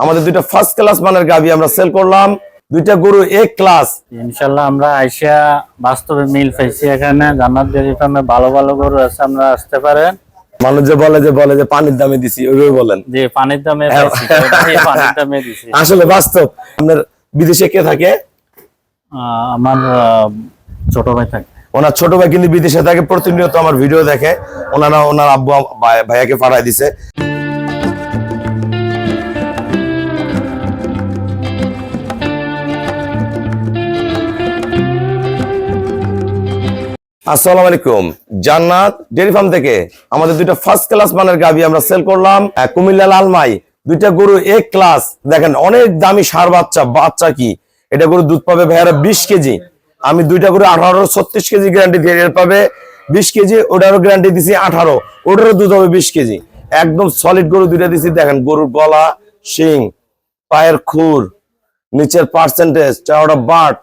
আমাদের দুইটা first class মানের গাভী আমরা সেল করলাম, দুইটা গরু এ ক্লাস। ইনশাআল্লাহ আমরা আইসা বাস্তবে মিল পাইছি। এখানে জান্নাত ডেইরি ফার্মে ভালো ভালো গরু আছে, আপনারা আসতে পারেন। মানুষ যে বলে যে পানির দামে দিছি, ওইভাবে বলেন যে পানির দামে পাইছি, পানির দামে দিছি। আসলে বাস্তব। আপনার বিদেশে কে থাকে? আমার ছোট ভাই থাকে। ওনার ছোট ভাই কিন্তু বিদেশে থাকে, প্রতিনিয়ত আমার ভিডিও দেখে। ওনার আব্বু ভাইয়াকে পাঠায় দিছে। আসসালামু আলাইকুম, জান্নাত ডেইরি ফার্ম থেকে আমাদের দুইটা ফার্স্ট ক্লাস মানের গাভী আমরা সেল করলাম। কুমিল্লা লালমাই দুইটা গরু এ ক্লাস। দেখেন অনেক দামি সার বাচ্চা কি এটা গরু দুধ পাবে ভাইয়ারা 20 কেজি। আমি দুইটা গরু 18-36 কেজি গ্যারান্টি দিয়ে পাবে 20 কেজি। ওটারও গ্যারান্টি দিছি 18, ওটারও দুধ হবে 20 কেজি। একদম সলিড গরু দুইটা দিছি। দেখেন গরুর গলা, শিং, পায়ের খুর, নিচের পার্সেন্টেজ, চাওড়া বাট,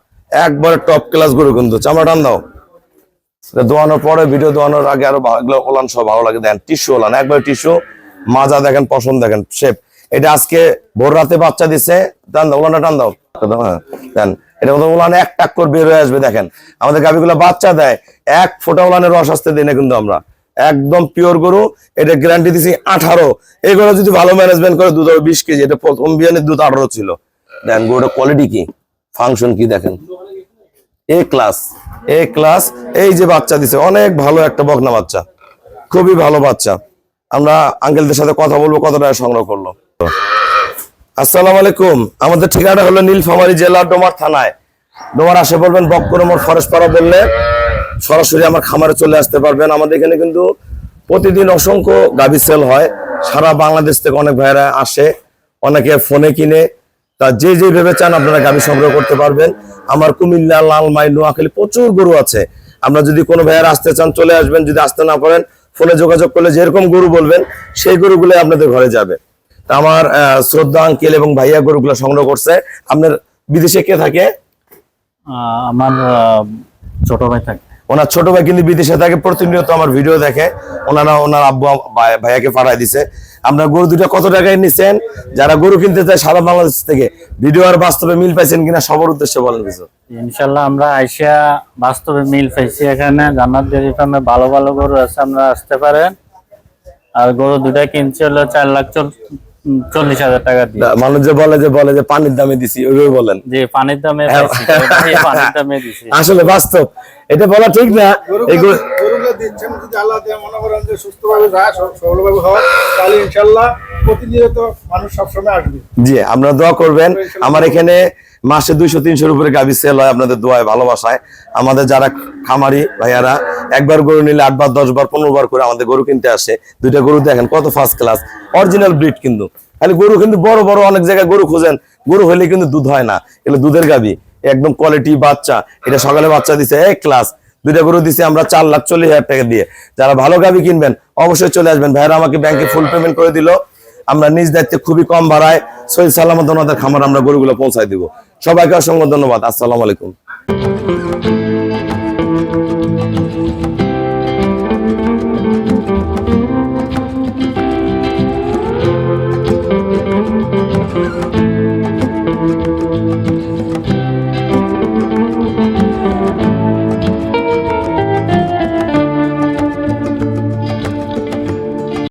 একবারে টপ ক্লাস গরু। কিন্তু চামড়া টান দাও। দোয়ানোর পরে ভিডিও দোয়ানোর আগে আরো ওলান সব ভালো লাগে। দেখেন টিস্যু ওলান, একবার টিস্যু। মাজা দেখেন, পশম দেখেন, শেপ। এটা আজকে ভোর রাতে বাচ্চা দিছে। টান দাও ওলানটা, টান দাও। দেন এটা মতো ওলানে এক টাক করে বের হয়ে আসবে। দেখেন আমাদের গাভীগুলো বাচ্চা দেয়, এক ফোঁটা ওলানের রস আসতে দিই না কিন্তু আমরা। একদম পিওর গরু। এটা গ্যারান্টি দিছি 18। এগুলো যদি ভালো ম্যানেজমেন্ট করে দুধ হবে 20 কেজি। এটা প্রথম বিয়ানের দুধ 18 ছিল। দেখেন গরুটা কোয়ালিটি কি, ফাংশন কি দেখেন, এ ক্লাস এ ক্লাস। এই যে বাচ্চা দিছে, অনেক ভালো একটা বকনা বাচ্চা, খুবই ভালো বাচ্চা। আমরা আঙ্কেলদের সাথে কথা বলবো কত টাকা সংগ্রহ করলো। আসসালামু আলাইকুম, আমাদের ঠিকানা হলো নীলফামারী জেলা ডোমার থানায়। ডোমার আসে বলবেন বক্করমোড় ফরেস্ট পাড়া বললে সরাসরি আমার খামারে চলে আসতে পারবেন। আমাদের এখানে কিন্তু প্রতিদিন অসংখ্য গাভী সেল হয়। সারা বাংলাদেশ থেকে অনেক ভাইয়েরা আসে, অনেকে ফোনে কিনে। তা যে ভেবে চান আপনারা গাভী সংগ্রহ করতে পারবেন। আমার কুমিল্লা, লালমাই, নোয়াখালী প্রচুর গরু আছে। আমরা যদি কোনো ভাইয়ারা আসতে চান চলে আসবেন। যদি আসতে না পারেন ফোনে যোগাযোগ করলে যেরকম গরু বলবেন সেই গরুগুলো আপনাদের ঘরে যাবে। তা আমার শ্রদ্ধা আঙ্কেল এবং ভাইয়া গরুগুলো সংগ্রহ করছে। আপনার বিদেশে কে থাকে? আমার ছোট ভাই থাকে। ওনার ছোট ভাই কিন্তু বিদেশে থাকে, প্রতিনিয়ত আমার ভিডিও দেখে। ওনার আব্বু ভাইয়াকে পাঠায় দিছে। আপনার গরু দুটা কত টাকায় নিছেন? যারা গরু কিনতে চায় সারা বাংলাদেশ থেকে, ভিডিও আর বাস্তবে মিল পাইছেন কিনা সবার উদ্দেশ্যে বলেন কিছু। ইনশাআল্লাহ আমরা আইসা বাস্তবে মিল পাইছি। এখানে জান্নাত ডেইরি ফার্মে ভালো ভালো গরু আছে, আপনারা আসতে পারেন। আর গরু দুটা কিনছে হলো 4,40,000 টাকা দিয়ে। মানুষ যে বলে যে পানির দামে দিছি, ওইভাবে বলেন যে পানির দামে পাইছি, পানির দামে দিছি। আসলে বাস্তব, এটা বলা ঠিক না। এগুলো দিচ্ছেন যদি আল্লাহ দিয়ে মনে করেন যে সুস্থভাবে যায়, সফলভাবে হয়, তাহলে ইনশাআল্লাহ প্রতিনিয়ত মানুষ সবসময় আসবে। জি, আপনারা দোয়া করবেন। আমার এখানে মাসে 200-300 উপরে গাভী সেল হয় আপনাদের দোয়ায়, ভালোবাসায়। আমাদের যারা খামারি ভাইয়ারা একবার গরু নিলে 8 বার 10 বার 15 বার করে আমাদের গরু কিনতে আসে। দুইটা গরু দেখেন কত ফার্স্ট ক্লাস, অরিজিনাল ব্রিড। কিন্তু খালি গরু কিন্তু বড় বড় অনেক জায়গায় গরু খোঁজেন, গরু হলে কিন্তু দুধ হয় না। এগুলো দুধের গাভী, একদম কোয়ালিটি বাচ্চা। এটা সকালে বাচ্চা দিছে এক ক্লাস। দুইটা গরু দিছে আমরা 4,40,000 টাকা দিয়ে। যারা ভালো গাভী কিনবেন অবশ্যই চলে আসবেন। ভাইয়ারা আমাকে ব্যাংকে ফুল পেমেন্ট করে দিল। আমরা নিজ দায়িত্বে খুবই কম ভাড়ায় সহি সালামত ওনাদের খামার আমরা গরুগুলো পৌঁছায় দিব। সবাইকে অসংখ্য ধন্যবাদ। আসসালামু আলাইকুম।